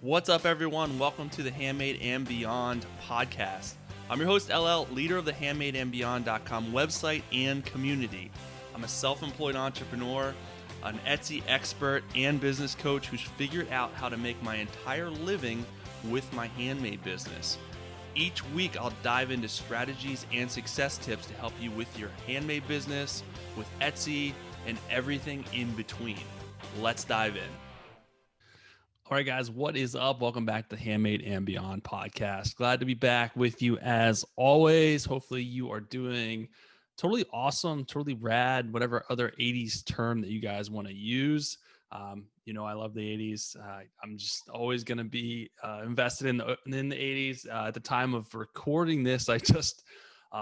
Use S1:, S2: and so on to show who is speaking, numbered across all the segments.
S1: What's up, everyone? Welcome to the Handmade and Beyond podcast. I'm your host, LL, leader of the handmadeandbeyond.com website and community. I'm a self-employed entrepreneur, an Etsy expert, and business coach who's figured out how to make my entire living with my handmade business. Each week, I'll dive into strategies and success tips to help you with your handmade business, with Etsy, and everything in between. Let's dive in. All right, guys, what is up? Welcome back to the Handmade and Beyond podcast. Glad to be back with you as always. Hopefully you are doing totally awesome, totally rad, whatever other 80s term that you guys want to use. I love the 80s. I'm just always going to be invested in the 80s. At the time of recording this, I just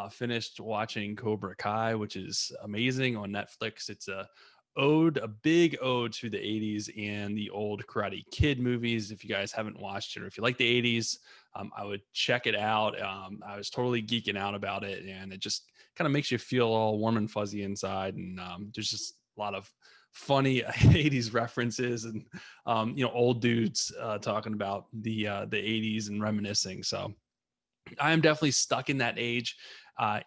S1: finished watching Cobra Kai, which is amazing on Netflix. It's a big ode to the 80s and the old Karate Kid movies. If you guys haven't watched it, or if you like the 80s, I would check it out. I was totally geeking out about it, and it just kind of makes you feel all warm and fuzzy inside. And there's just a lot of funny 80s references and old dudes talking about the 80s and reminiscing. So I am definitely stuck in that age.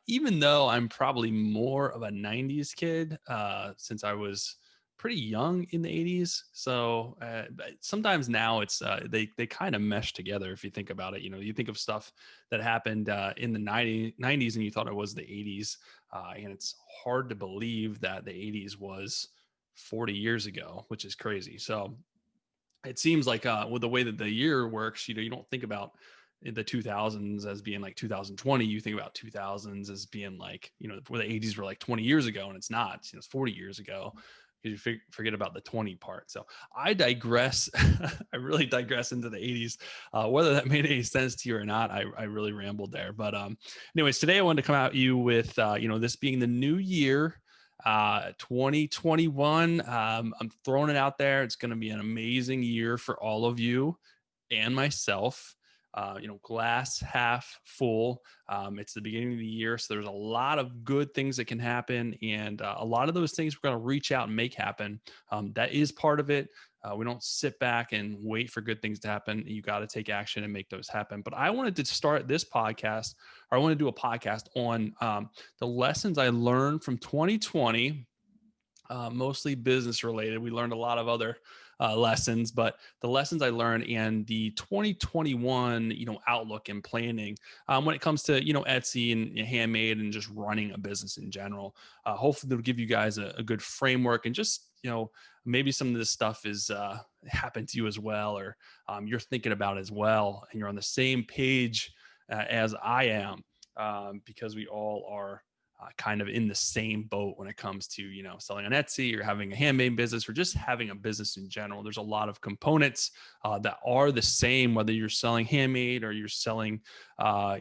S1: Even though I'm probably more of a 90s kid, since I was pretty young in the 80s. So sometimes now it's they kind of mesh together if you think about it. You think of stuff that happened in the 90s and you thought it was the 80s. And it's hard to believe that the 80s was 40 years ago, which is crazy. So it seems like with the way that the year works, you don't think about in the 2000s as being like 2020. You think about 2000s as being like, where the 80s were like 20 years ago, and it's not. It's 40 years ago, because you forget about the 20 part. So I digress. I really digress into the 80s. Whether that made any sense to you or not, I really rambled there. But anyways, today I wanted to come at you with this being the new year, 2021. I'm throwing it out there. It's going to be an amazing year for all of you and myself. Glass half full. It's the beginning of the year, so there's a lot of good things that can happen, and a lot of those things we're going to reach out and make happen. That is part of it. We don't sit back and wait for good things to happen. You got to take action and make those happen. But I wanted to start this podcast, or I want to do a podcast on the lessons I learned from 2020, mostly business related. We learned a lot of other lessons, but the lessons I learned and the 2021, outlook and planning when it comes to, Etsy and handmade and just running a business in general. Hopefully they'll give you guys a good framework, and just, maybe some of this stuff is happened to you as well, or you're thinking about as well, and you're on the same page as I am, because we all are kind of in the same boat when it comes to, selling on Etsy or having a handmade business or just having a business in general. There's a lot of components that are the same, whether you're selling handmade or you're selling, other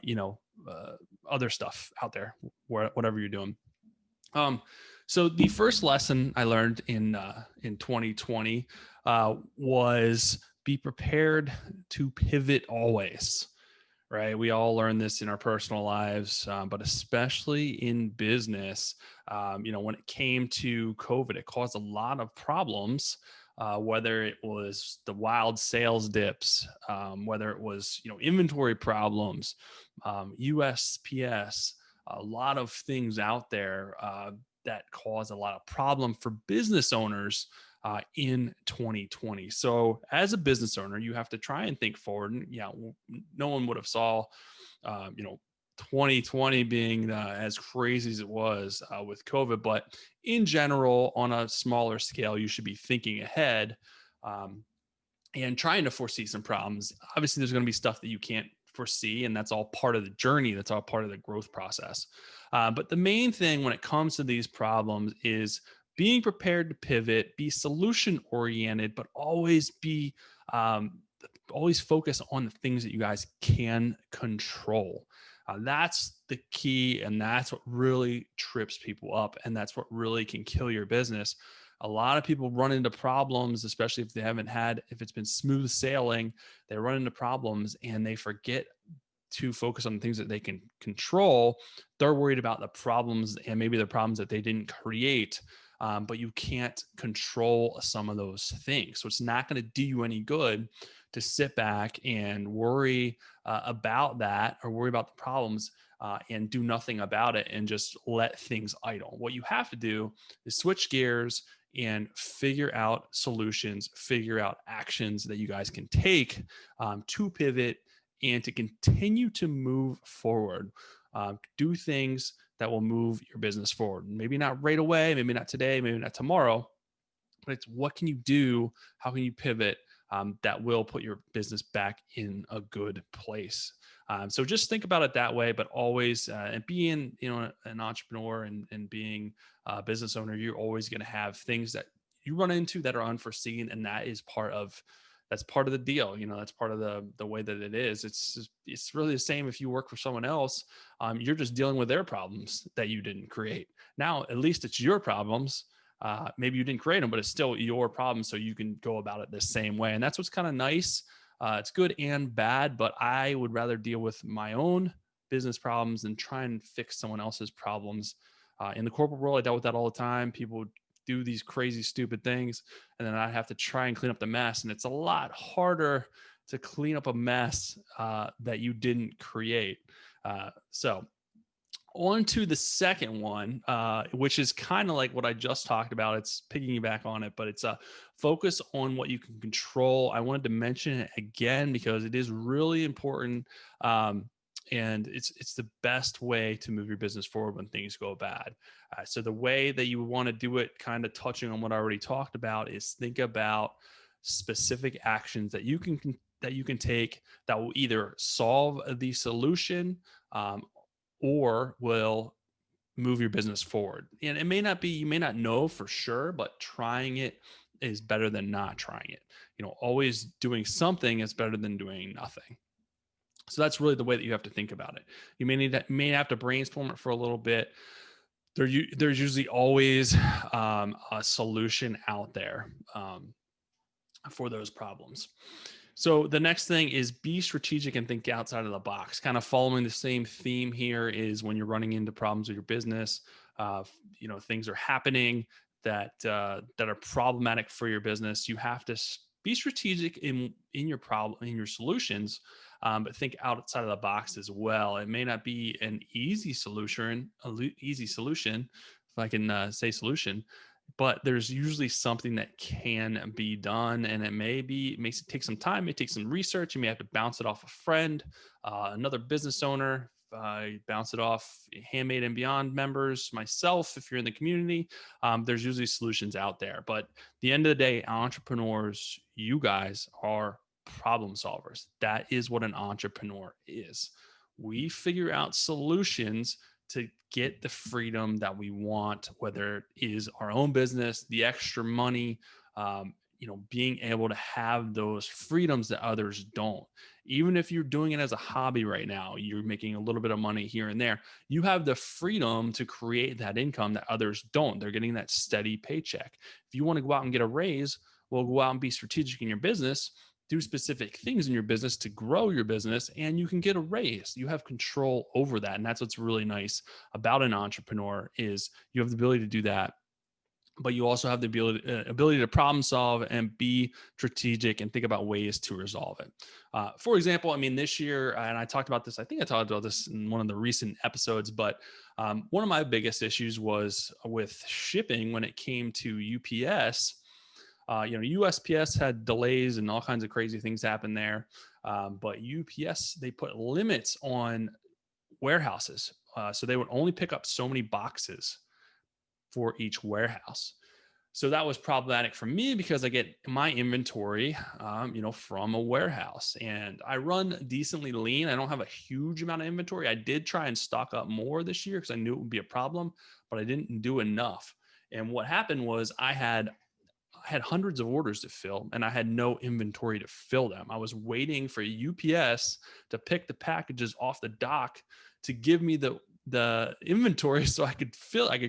S1: stuff out there, whatever you're doing. So the first lesson I learned in 2020 was be prepared to pivot always. Right. We all learn this in our personal lives, but especially in business. When it came to COVID, it caused a lot of problems, whether it was the wild sales dips, whether it was, inventory problems, USPS, a lot of things out there that cause a lot of problem for business owners in 2020. So as a business owner, you have to try and think forward. And no one would have saw, 2020 being as crazy as it was with COVID. But in general, on a smaller scale, you should be thinking ahead and trying to foresee some problems. Obviously, there's going to be stuff that you can't foresee, and that's all part of the journey. That's all part of the growth process. But the main thing when it comes to these problems is being prepared to pivot, be solution oriented, but always focus on the things that you guys can control. That's the key, and that's what really trips people up, and that's what really can kill your business. A lot of people run into problems, especially if it's been smooth sailing, they run into problems and they forget to focus on the things that they can control. They're worried about the problems, and maybe the problems that they didn't create. but you can't control some of those things. So it's not going to do you any good to sit back and worry about that, or worry about the problems and do nothing about it and just let things idle. What you have to do is switch gears and figure out solutions, figure out actions that you guys can take to pivot and to continue to move forward. Do things that will move your business forward. Maybe not right away, maybe not today, maybe not tomorrow, but it's what can you do? How can you pivot that will put your business back in a good place? So just think about it that way, but always, and being, an entrepreneur and being a business owner, you're always going to have things that you run into that are unforeseen. And that's part of the deal. That's part of the way that it is. It's really the same if you work for someone else. You're just dealing with their problems that you didn't create. Now, at least it's your problems. Maybe you didn't create them, but it's still your problem. So you can go about it the same way. And that's what's kind of nice. It's good and bad, but I would rather deal with my own business problems than try and fix someone else's problems. In the corporate world, I dealt with that all the time. People would do these crazy, stupid things, and then I have to try and clean up the mess. And it's a lot harder to clean up a mess that you didn't create. So on to the second one, which is kind of like what I just talked about. It's piggyback on it, but it's a focus on what you can control. I wanted to mention it again because it is really important. And it's the best way to move your business forward when things go bad. So the way that you want to do it, kind of touching on what I already talked about, is think about specific actions that you can take that will either solve the solution or will move your business forward. And it may not be, you may not know for sure, but trying it is better than not trying it. Always doing something is better than doing nothing. So that's really the way that you have to think about it. You may have to brainstorm it for a little bit. There's usually always a solution out there for those problems. So the next thing is be strategic and think outside of the box. Kind of following the same theme here is when you're running into problems with your business, things are happening that are problematic for your business. You have to be strategic in your solutions, but think outside of the box as well. It may not be an easy solution, if I can say solution, but there's usually something that can be done, and it makes it take some time, it may take some research. You may have to bounce it off a friend, another business owner, bounce it off Handmade and Beyond members, myself, if you're in the community. There's usually solutions out there, but at the end of the day, entrepreneurs, you guys are problem solvers. That is what an entrepreneur is. We figure out solutions to get the freedom that we want, whether it is our own business, the extra money, being able to have those freedoms that others don't. Even if you're doing it as a hobby right now, you're making a little bit of money here and there, you have the freedom to create that income that others don't. They're getting that steady paycheck. If you want to go out and get a raise, well, go out and be strategic in your business, do specific things in your business to grow your business, and you can get a raise. You have control over that. And that's what's really nice about an entrepreneur, is you have the ability to do that, but you also have the ability to problem solve and be strategic and think about ways to resolve it. For example, this year, and I talked about this, I think I talked about this in one of the recent episodes, but one of my biggest issues was with shipping when it came to UPS. USPS had delays and all kinds of crazy things happen there. But UPS, they put limits on warehouses. So they would only pick up so many boxes for each warehouse. So that was problematic for me because I get my inventory, from a warehouse, and I run decently lean. I don't have a huge amount of inventory. I did try and stock up more this year because I knew it would be a problem, but I didn't do enough. And what happened was I had hundreds of orders to fill, and I had no inventory to fill them. I was waiting for UPS to pick the packages off the dock to give me the inventory so I could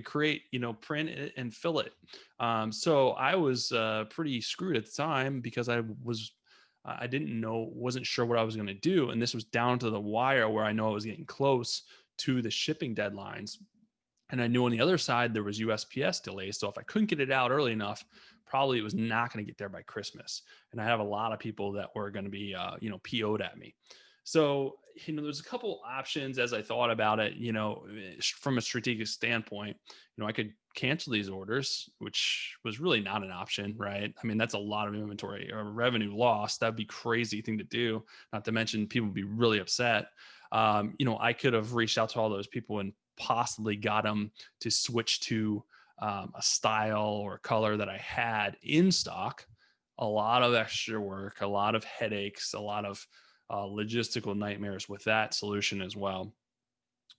S1: create, print it and fill it. So I was pretty screwed at the time because I wasn't sure what I was going to do. And this was down to the wire where I know I was getting close to the shipping deadlines. And I knew on the other side, there was USPS delays. So if I couldn't get it out early enough, probably it was not going to get there by Christmas. And I have a lot of people that were going to be, PO'd at me. So, there's a couple options as I thought about it, from a strategic standpoint. I could cancel these orders, which was really not an option, right? I mean, that's a lot of inventory or revenue lost. That'd be crazy thing to do. Not to mention people would be really upset. I could have reached out to all those people and possibly got them to switch to a style or color that I had in stock. A lot of extra work, a lot of headaches, a lot of logistical nightmares with that solution as well.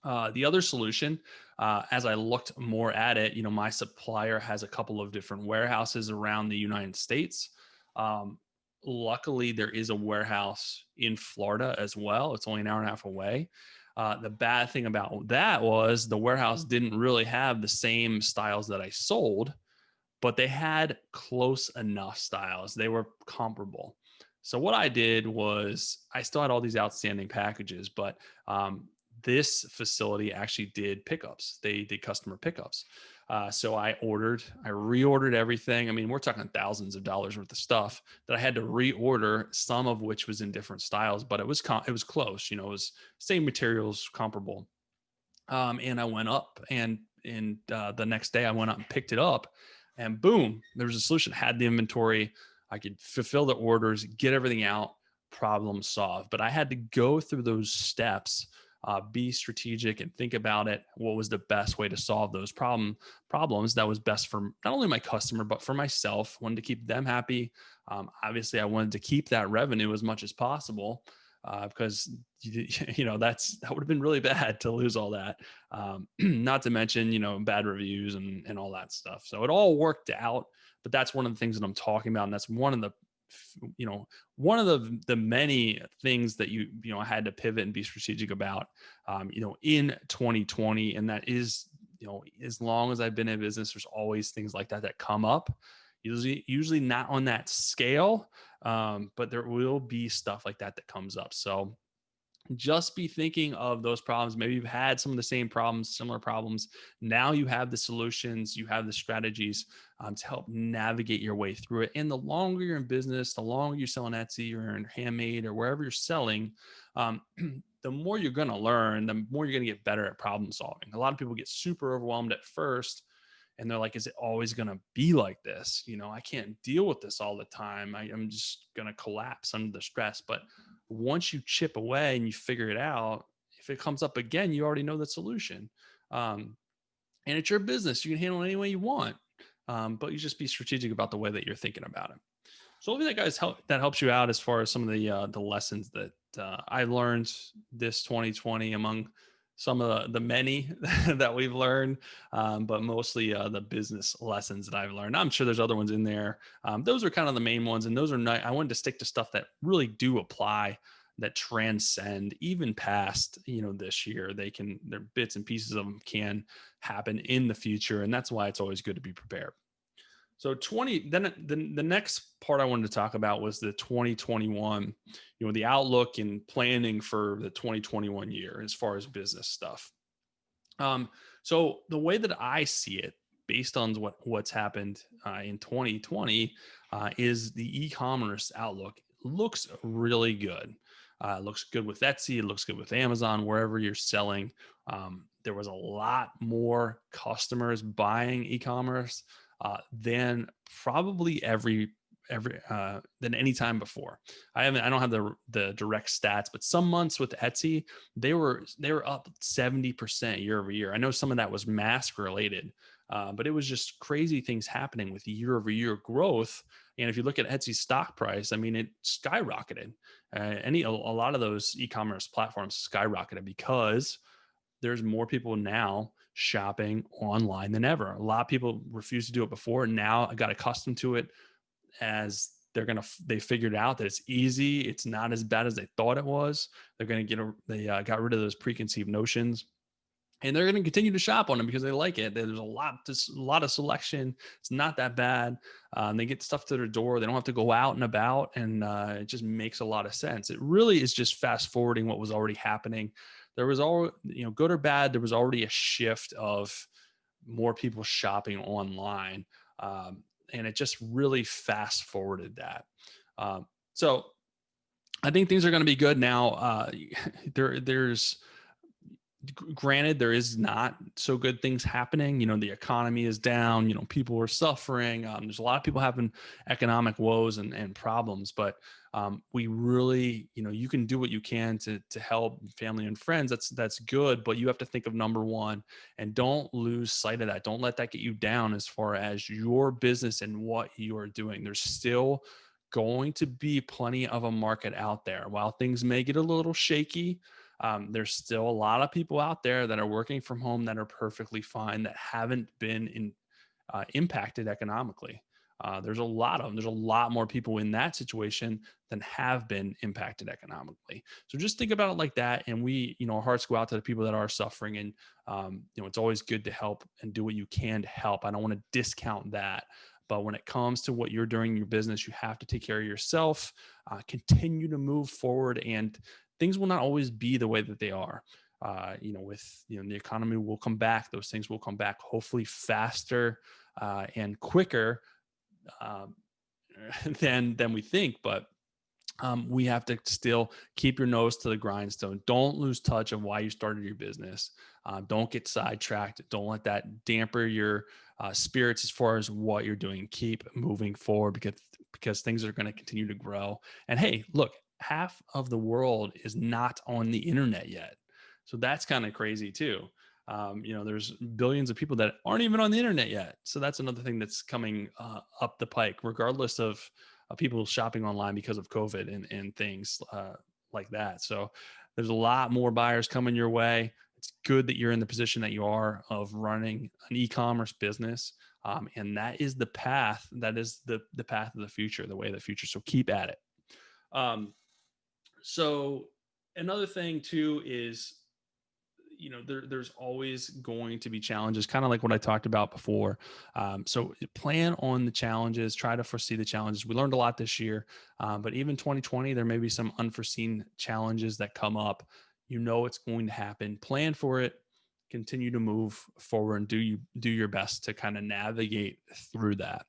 S1: The other solution, as I looked more at it, my supplier has a couple of different warehouses around the United States. Um, Luckily, there is a warehouse in Florida as well. It's only an hour and a half away. The bad thing about that was the warehouse didn't really have the same styles that I sold, but they had close enough styles. They were comparable. So what I did was I still had all these outstanding packages, but this facility actually did pickups. They did customer pickups. So I reordered everything. I mean, we're talking thousands of dollars worth of stuff that I had to reorder, some of which was in different styles, but it was close. It was same materials, comparable. And I went up, and the next day I went up and picked it up, and boom, there was a solution. Had the inventory, I could fulfill the orders, get everything out, problem solved. But I had to go through those steps, be strategic and think about it. What was the best way to solve those problems that was best for not only my customer, but for myself. Wanted to keep them happy. Obviously, I wanted to keep that revenue as much as possible. Because that would have been really bad to lose all that. Not to mention, bad reviews and all that stuff. So it all worked out, but that's one of the things that I'm talking about. And that's one of the many things that I had to pivot and be strategic about, in 2020. And that is, as long as I've been in business, there's always things like that come up. Usually not on that scale, but there will be stuff like that comes up. So just be thinking of those problems. Maybe you've had some of the same problems, similar problems. Now you have the solutions, you have the strategies to help navigate your way through it. And the longer you're in business, the longer you're selling Etsy or in Handmade or wherever you're selling, the more you're going to learn, the more you're going to get better at problem solving. A lot of people get super overwhelmed at first, and they're like, is it always going to be like this? I can't deal with this all the time. I'm just going to collapse under the stress. But once you chip away and you figure it out, if it comes up again, you already know the solution. And it's your business. You can handle it any way you want. But you just be strategic about the way that you're thinking about it. So hopefully that helps you out as far as some of the lessons that I learned this 2020 among some of the many that we've learned, but mostly the business lessons that I've learned. I'm sure there's other ones in there. Those are kind of the main ones, and those are not. I wanted to stick to stuff that really do apply, that transcend even past this year. Their bits and pieces of them can happen in the future, and that's why it's always good to be prepared. So then the next part I wanted to talk about was the 2021, the outlook and planning for the 2021 year as far as business stuff. So the way that I see it, based on what's happened in 2020, is the e-commerce outlook looks really good. It looks good with Etsy. It looks good with Amazon, wherever you're selling. There was a lot more customers buying e-commerce than probably than any time before. I don't have the direct stats, but some months with Etsy, they were up 70% year over year. I know some of that was mask related, but it was just crazy things happening with year over year growth. And if you look at Etsy's stock price, I mean, it skyrocketed. A lot of those e-commerce platforms skyrocketed because there's more people now shopping online than ever. A lot of people refused to do it before. Now I got accustomed to it, as they figured out that it's easy. It's not as bad as they thought it was. They got rid of those preconceived notions, and they're going to continue to shop on them because they like it. There's a lot of selection. It's not that bad. They get stuff to their door. They don't have to go out and about, and it just makes a lot of sense. It really is just fast forwarding what was already happening. There was good or bad, there was already a shift of more people shopping online. And it just really fast forwarded that. So I think things are going to be good now. There's granted, there is not so good things happening. The economy is down, people are suffering. There's a lot of people having economic woes and problems, but we really, you can do what you can to help family and friends. That's good, but you have to think of number one, and don't lose sight of that. Don't let that get you down as far as your business and what you are doing. There's still going to be plenty of a market out there. While things may get a little shaky, there's still a lot of people out there that are working from home that are perfectly fine, that haven't been impacted economically. There's a lot of them. There's a lot more people in that situation than have been impacted economically. So just think about it like that. And our hearts go out to the people that are suffering. And, it's always good to help and do what you can to help. I don't want to discount that. But when it comes to what you're doing in your business, you have to take care of yourself, continue to move forward, and things will not always be the way that they are. The economy will come back. Those things will come back, hopefully faster and quicker than we think. But we have to still keep your nose to the grindstone. Don't lose touch of why you started your business. Don't get sidetracked. Don't let that damper your spirits as far as what you're doing. Keep moving forward because things are going to continue to grow. And hey, look, half of the world is not on the internet yet. So that's kind of crazy too. There's billions of people that aren't even on the internet yet. So that's another thing that's coming up the pike, regardless of people shopping online because of COVID and things like that. So there's a lot more buyers coming your way. It's good that you're in the position that you are of running an e-commerce business. And that is the path. That is the path of the future, the way of the future. So keep at it. So another thing too is, there's always going to be challenges, kind of like what I talked about before. So plan on the challenges, try to foresee the challenges. We learned a lot this year, but even 2020, there may be some unforeseen challenges that come up. It's going to happen. Plan for it, continue to move forward, and do your best to kind of navigate through that.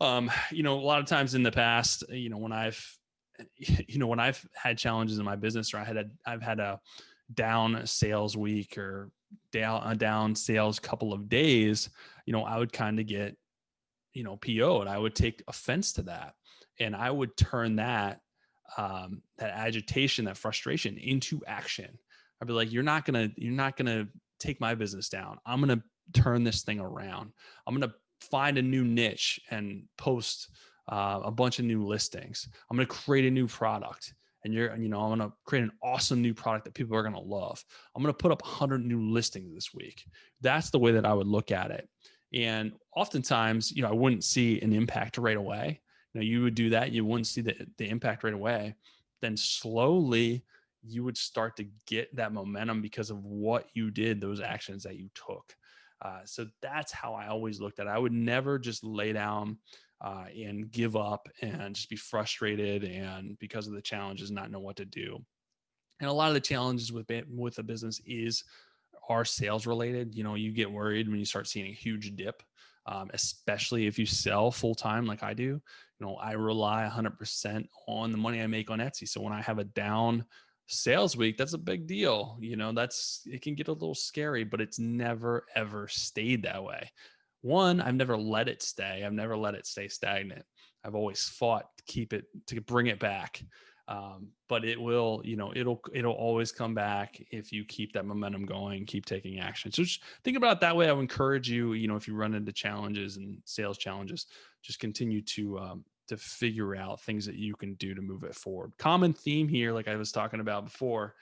S1: A lot of times in the past, when I've had challenges in my business, or I've had a down sales week or a down sales couple of days, I would kind of get, PO'd. I would take offense to that. And I would turn that agitation, that frustration into action. I'd be like, you're not going to take my business down. I'm going to turn this thing around. I'm going to find a new niche and post a bunch of new listings. I'm going to create a new product. And I'm going to create an awesome new product that people are going to love. I'm going to put up 100 new listings this week. That's the way that I would look at it. And oftentimes, I wouldn't see an impact right away. You would do that. You wouldn't see the impact right away. Then slowly you would start to get that momentum because of what you did, those actions that you took. So that's how I always looked at it. I would never just lay down and give up and just be frustrated and because of the challenges not know what to do. And a lot of the challenges with a business are sales related. You get worried when you start seeing a huge dip, especially if you sell full time like I do. I rely 100% on the money I make on Etsy. So when I have a down sales week, that's a big deal. It can get a little scary, but it's never ever stayed that way. One, I've never let it stay. I've never let it stay stagnant. I've always fought to bring it back. But it will, it'll always come back if you keep that momentum going, keep taking action. So just think about it that way. I would encourage you, if you run into challenges and sales challenges, just continue to figure out things that you can do to move it forward. Common theme here, like I was talking about before,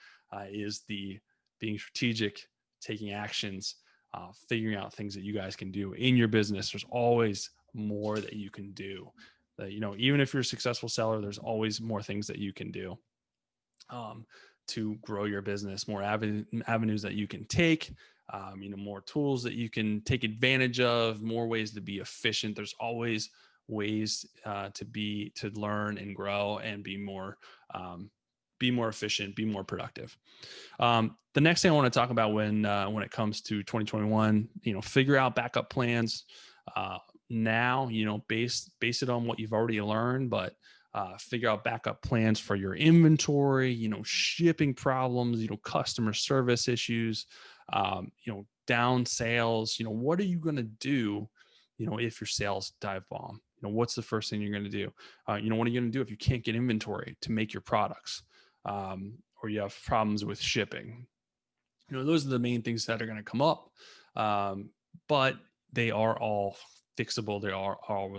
S1: is the being strategic, taking actions, figuring out things that you guys can do in your business. There's always more that you can do. Even if you're a successful seller, there's always more things that you can do to grow your business, more avenues that you can take, more tools that you can take advantage of, more ways to be efficient. There's always ways to learn and grow and be more be more efficient, be more productive. The next thing I want to talk about when it comes to 2021, figure out backup plans now. Base it on what you've already learned, but figure out backup plans for your inventory, shipping problems, customer service issues, down sales. What are you going to do, if your sales dive bomb? What's the first thing you're going to do? What are you going to do if you can't get inventory to make your products, or you have problems with shipping? Those are the main things that are going to come up, but they are all fixable. They are all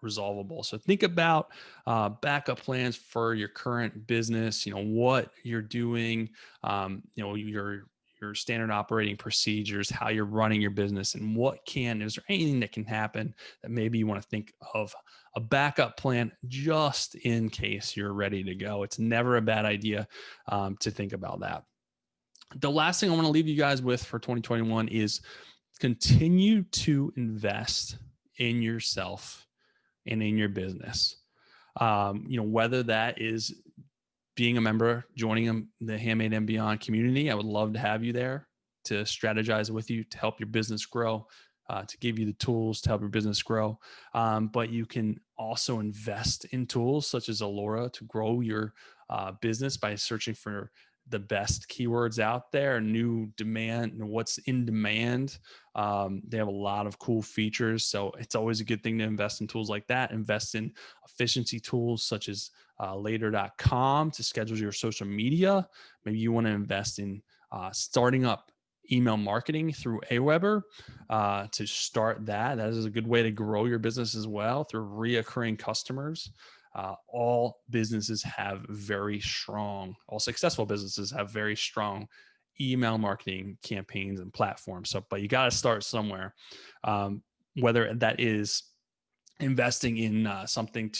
S1: resolvable. So think about backup plans for your current business. What you're doing. Your standard operating procedures, how you're running your business, and is there anything that can happen that maybe you want to think of a backup plan just in case you're ready to go. It's never a bad idea to think about that. The last thing I want to leave you guys with for 2021 is continue to invest in yourself and in your business. Whether that is being a member, joining the Handmade and Beyond community. I would love to have you there to strategize with you, to help your business grow, to give you the tools to help your business grow. But you can also invest in tools such as Allura to grow your business by searching for the best keywords out there, new demand, what's in demand. They have a lot of cool features. So it's always a good thing to invest in tools like that. Invest in efficiency tools such as later.com to schedule your social media. Maybe you want to invest in starting up email marketing through Aweber to start that. That is a good way to grow your business as well through reoccurring customers. All successful businesses have very strong email marketing campaigns and platforms. So, but you got to start somewhere, whether that is investing in something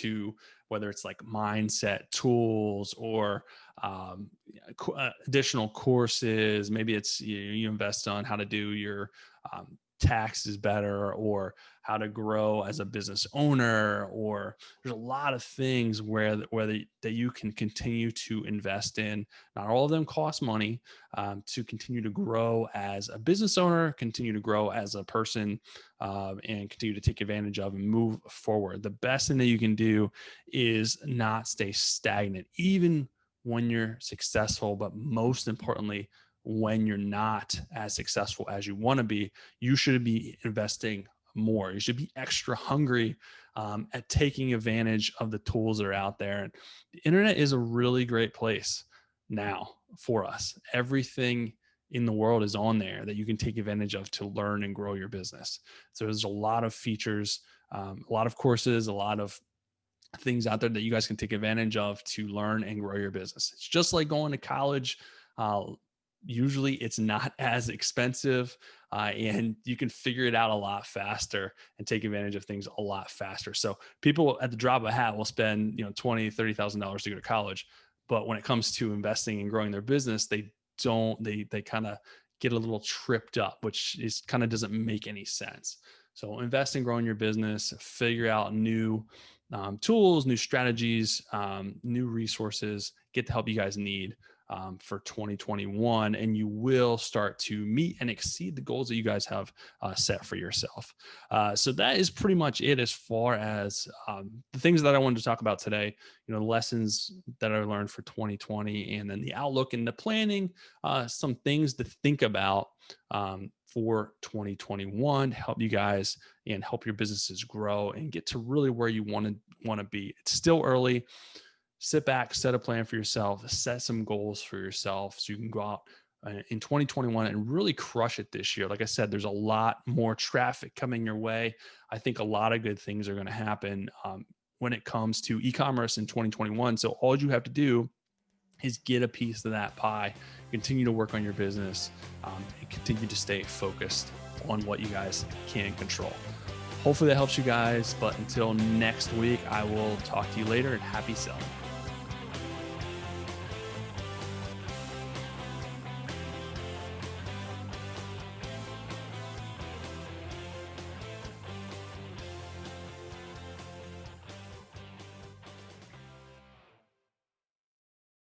S1: whether it's like mindset tools or additional courses. Maybe it's you invest on how to do your taxes better, or how to grow as a business owner, or there's a lot of things that you can continue to invest in. Not all of them cost money, to continue to grow as a business owner, continue to grow as a person, and continue to take advantage of and move forward. The best thing that you can do is not stay stagnant, even when you're successful, but most importantly, when you're not as successful as you want to be. You should be investing more. You should be extra hungry at taking advantage of the tools that are out there. And the internet is a really great place now for us. Everything in the world is on there that you can take advantage of to learn and grow your business. So there's a lot of features, a lot of courses, a lot of things out there that you guys can take advantage of to learn and grow your business. It's just like going to college. Usually it's not as expensive, and you can figure it out a lot faster and take advantage of things a lot faster. So people at the drop of a hat will spend, $20,000, $30,000 to go to college. But when it comes to investing and growing their business, they kind of get a little tripped up, which kind of doesn't make any sense. So invest in growing your business, figure out new tools, new strategies, new resources, get the help you guys need for 2021, and you will start to meet and exceed the goals that you guys have set for yourself. So that is pretty much it as far as the things that I wanted to talk about today, the lessons that I learned for 2020, and then the outlook and the planning, some things to think about for 2021 to help you guys and help your businesses grow and get to really where you want to be. It's still early. Sit back, set a plan for yourself, set some goals for yourself so you can go out in 2021 and really crush it this year. Like I said, there's a lot more traffic coming your way. I think a lot of good things are going to happen when it comes to e-commerce in 2021. So all you have to do is get a piece of that pie, continue to work on your business, and continue to stay focused on what you guys can control. Hopefully that helps you guys. But until next week, I will talk to you later, and happy selling.